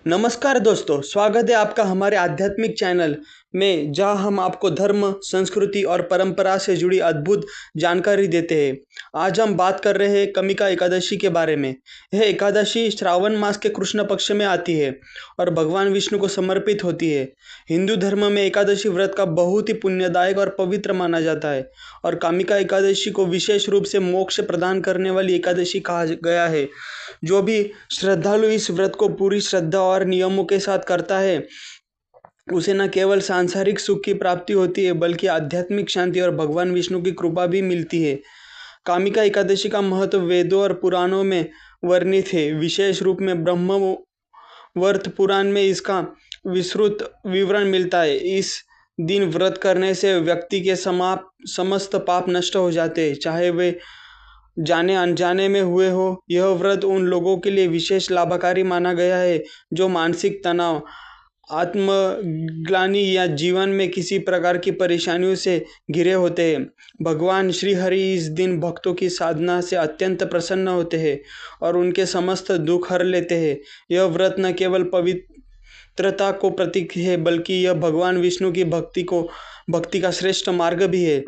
नमस्कार दोस्तों, स्वागत है आपका हमारे आध्यात्मिक चैनल में जहां हम आपको धर्म, संस्कृति और परंपरा से जुड़ी अद्भुत जानकारी देते हैं। आज हम बात कर रहे हैं कमिका एकादशी के बारे में। यह एकादशी श्रावण मास के कृष्ण पक्ष में आती है और भगवान विष्णु को समर्पित होती है। हिंदू धर्म में एकादशी व्रत का बहुत ही पुण्यदायक और पवित्र माना जाता है और कामिका एकादशी को विशेष रूप से मोक्ष प्रदान करने वाली एकादशी कहा गया है। जो भी श्रद्धालु इस व्रत को पूरी श्रद्धा और नियमों के साथ करता है, उसे न केवल सांसारिक सुख की प्राप्ति होती है बल्कि आध्यात्मिक शांति और भगवान विष्णु की कृपा भी मिलती है। कामिका एकादशी का महत्व वेदों और पुराणों में वर्णित है। विशेष रूप में ब्रह्मवर्त पुराण में इसका विस्तृत विवरण मिलता है। इस दिन व्रत करने से व्यक्ति के समस्त पाप नष्ट हो जाते हैं, चाहे वे जाने अनजाने में हुए हो। यह व्रत उन लोगों के लिए विशेष लाभकारी माना गया है जो मानसिक तनाव, आत्मग्लानि या जीवन में किसी प्रकार की परेशानियों से घिरे होते हैं। भगवान श्री हरि इस दिन भक्तों की साधना से अत्यंत प्रसन्न होते हैं और उनके समस्त दुख हर लेते हैं। यह व्रत न केवल पवित्रता को प्रतीक है बल्कि यह भगवान विष्णु की भक्ति का श्रेष्ठ मार्ग भी है।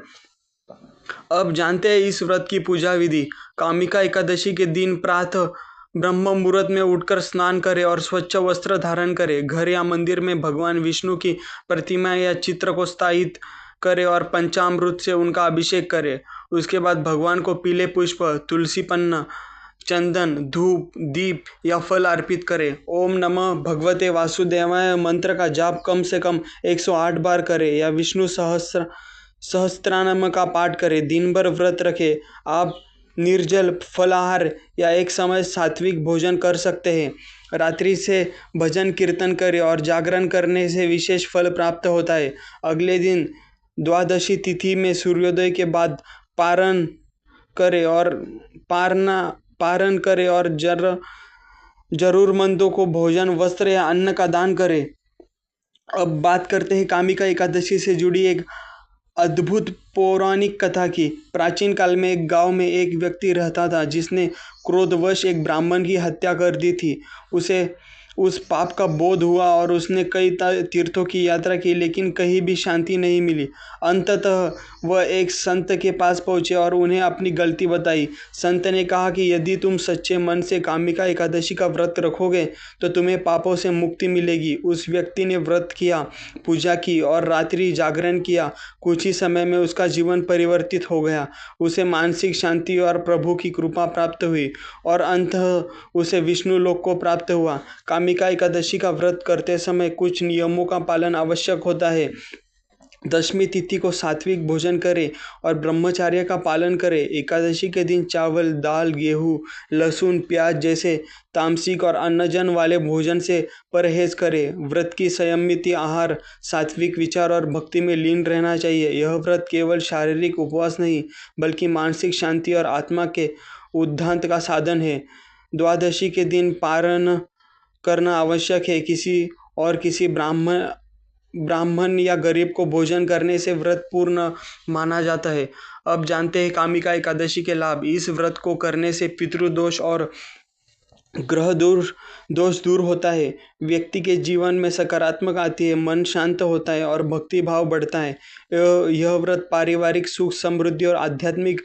अब जानते हैं इस व्रत की पूजा विधि। कामिका एकादशी के दिन प्रातः ब्रह्म मुहूर्त में उठकर स्नान करें और स्वच्छ वस्त्र धारण करें। घर या मंदिर में भगवान विष्णु की प्रतिमा या चित्र को स्थापित करें और पंचामृत से उनका अभिषेक करें। उसके बाद भगवान को पीले पुष्प, तुलसी पन्ना, चंदन, धूप, दीप या फल अर्पित करें। ओम नमः भगवते वासुदेवाय मंत्र का जाप कम से कम 108 बार करें या विष्णु सहस्त्रनाम का पाठ करें। दिन भर व्रत रखें। आप निर्जल, फलाहार या एक समय सात्विक भोजन कर सकते हैं। रात्रि से भजन कीर्तन करें और जागरण करने से विशेष फल प्राप्त होता है। अगले दिन द्वादशी तिथि में सूर्योदय के बाद पारण करें और जरूरतमंदों को भोजन, वस्त्र या अन्न का दान करें। अब बात करते हैं कामिका एकादशी से जुड़ी एक अद्भुत पौराणिक कथा की। प्राचीन काल में एक गांव में एक व्यक्ति रहता था जिसने क्रोधवश एक ब्राह्मण की हत्या कर दी थी। उसे उस पाप का बोध हुआ और उसने कई तीर्थों की यात्रा की, लेकिन कहीं भी शांति नहीं मिली। अंततः वह एक संत के पास पहुंचे और उन्हें अपनी गलती बताई। संत ने कहा कि यदि तुम सच्चे मन से कामिका एकादशी का व्रत रखोगे तो तुम्हें पापों से मुक्ति मिलेगी। उस व्यक्ति ने व्रत किया, पूजा की और रात्रि जागरण किया। कुछ ही समय में उसका जीवन परिवर्तित हो गया। उसे मानसिक शांति और प्रभु की कृपा प्राप्त हुई और अंततः उसे विष्णु लोक को प्राप्त हुआ। कामिका एकादशी का व्रत करते समय कुछ नियमों का पालन आवश्यक होता है। दशमी तिथि को सात्विक भोजन करें और ब्रह्मचर्य का पालन करें। एकादशी के दिन चावल, दाल, गेहूँ, लहसुन, प्याज जैसे तामसिक और अन्नजन वाले भोजन से परहेज करें। व्रत की संयमित आहार, सात्विक विचार और भक्ति में लीन रहना चाहिए। यह व्रत केवल शारीरिक उपवास नहीं बल्कि मानसिक शांति और आत्मा के उद्धार का साधन है। द्वादशी के दिन पारण करना आवश्यक है। किसी ब्राह्मण या गरीब को भोजन करने से व्रत पूर्ण माना जाता है। अब जानते हैं कामिका एकादशी के लाभ। इस व्रत को करने से पितृदोष और ग्रह दोष दूर होता है। व्यक्ति के जीवन में सकारात्मक आती है, मन शांत होता है और भक्ति भाव बढ़ता है। यह व्रत पारिवारिक सुख, समृद्धि और आध्यात्मिक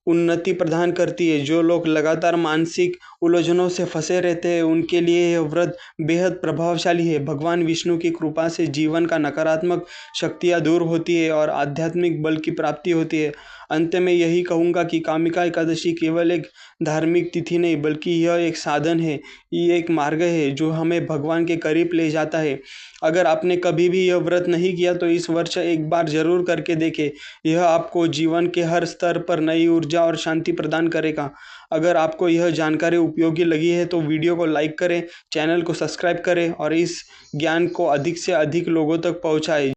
उन्नति प्रदान करती है। जो लोग लगातार मानसिक उलझनों से फंसे रहते हैं उनके लिए यह व्रत बेहद प्रभावशाली है। भगवान विष्णु की कृपा से जीवन का नकारात्मक शक्तियाँ दूर होती है और आध्यात्मिक बल की प्राप्ति होती है। अंत में यही कहूँगा कि कामिका एकादशी केवल एक धार्मिक तिथि नहीं बल्कि यह एक साधन है, ये एक मार्ग है जो हमें भगवान के करीब ले जाता है। अगर आपने कभी भी यह व्रत नहीं किया तो इस वर्ष एक बार जरूर करके देखें। यह आपको जीवन के हर स्तर पर नई ऊर्जा और शांति प्रदान करेगा। अगर आपको यह जानकारी उपयोगी लगी है तो वीडियो को लाइक करें, चैनल को सब्सक्राइब करें और इस ज्ञान को अधिक से अधिक लोगों तक पहुंचाएं।